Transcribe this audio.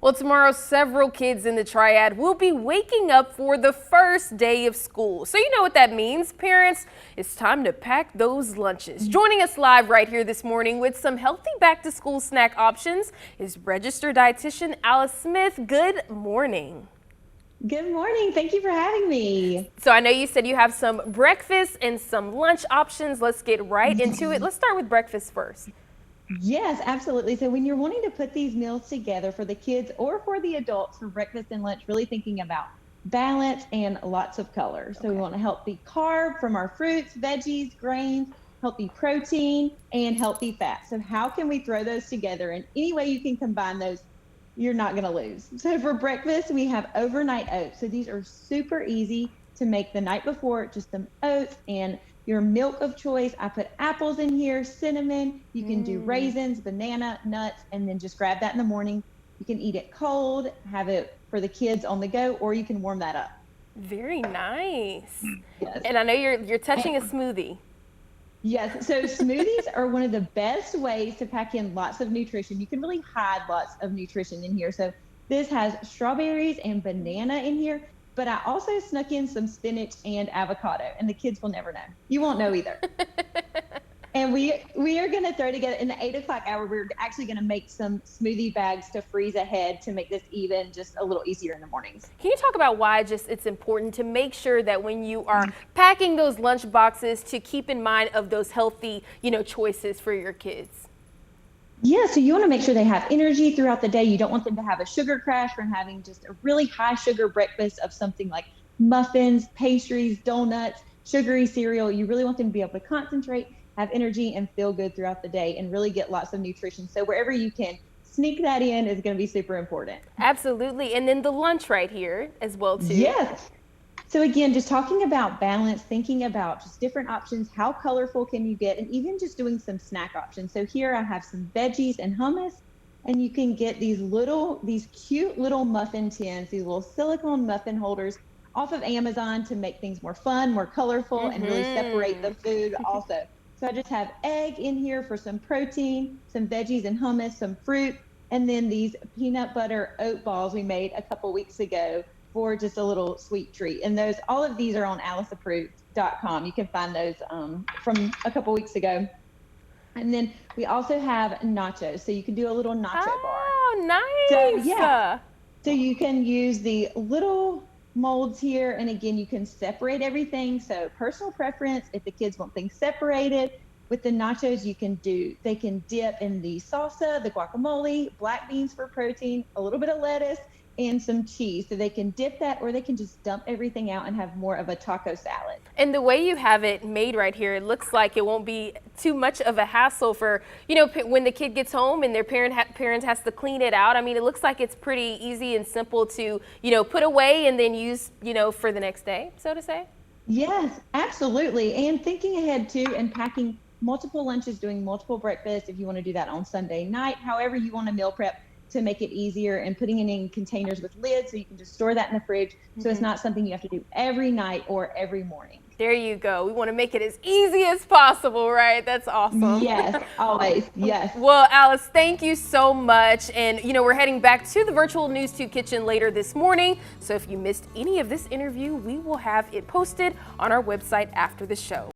Well, tomorrow, several kids in the Triad will be waking up for the first day of school. So you know what that means, parents. It's time to pack those lunches. Joining us live right here this morning with some healthy back-to-school snack options is registered dietitian Alice Smith. Good morning. Good morning. Thank you for having me. So I know you said you have some breakfast and some lunch options. Let's get right into it. Let's start with breakfast first. Yes, absolutely. So when you're wanting to put these meals together for the kids or for the adults for breakfast and lunch, really thinking about balance and lots of color. So we want a healthy carb from our fruits, veggies, grains, healthy protein, and healthy fat. So how can we throw those together? And any way you can combine those, you're not going to lose. So for breakfast, we have overnight oats. So these are super easy to make the night before, just some oats and your milk of choice. I put apples in here, cinnamon. You can do raisins, banana, nuts, and then just grab that in the morning. You can eat it cold, have it for the kids on the go, or you can warm that up. Very nice. Yes. And I know you're touching a smoothie. Yes, so smoothies are one of the best ways to pack in lots of nutrition. You can really hide lots of nutrition in here. So this has strawberries and banana in here, but I also snuck in some spinach and avocado, and the kids will never know. You won't know either. And we are going to throw together in the 8 o'clock hour. We're actually going to make some smoothie bags to freeze ahead to make this even just a little easier in the mornings. Can you talk about why it's important to make sure that when you are packing those lunch boxes to keep in mind of those healthy, choices for your kids? Yeah, so you want to make sure they have energy throughout the day. You don't want them to have a sugar crash from having just a really high sugar breakfast of something like muffins, pastries, donuts, sugary cereal. You really want them to be able to concentrate, have energy, and feel good throughout the day and really get lots of nutrition. So wherever you can sneak that in is going to be super important. Absolutely. And then the lunch right here as well too. Yes. So again, just talking about balance, thinking about just different options, how colorful can you get, and even just doing some snack options. So here I have some veggies and hummus, and you can get these cute little muffin tins, these little silicone muffin holders off of Amazon to make things more fun, more colorful, and really separate the food also. So I just have egg in here for some protein, some veggies and hummus, some fruit, and then these peanut butter oat balls we made a couple weeks ago for just a little sweet treat. And all of these are on aliceapproved.com. You can find those from a couple weeks ago. And then we also have nachos. So you can do a little nacho bar. Oh, nice. So, yeah. So you can use the little molds here. And again, you can separate everything. So personal preference, if the kids want things separated. With the nachos, they can dip in the salsa, the guacamole, black beans for protein, a little bit of lettuce, and some cheese. So they can dip that, or they can just dump everything out and have more of a taco salad. And the way you have it made right here, it looks like it won't be too much of a hassle for, when the kid gets home and their parent has to clean it out. I mean, it looks like it's pretty easy and simple to, put away and then use, for the next day, so to say. Yes, absolutely. And thinking ahead too, and packing multiple lunches, doing multiple breakfasts, if you want to do that on Sunday night, however you want to meal prep to make it easier, and putting it in containers with lids so you can just store that in the fridge. So it's not something you have to do every night or every morning. There you go. We want to make it as easy as possible, right? That's awesome. Yes, always. Yes. Well, Alice, thank you so much. And, we're heading back to the virtual News 2 kitchen later this morning. So if you missed any of this interview, we will have it posted on our website after the show.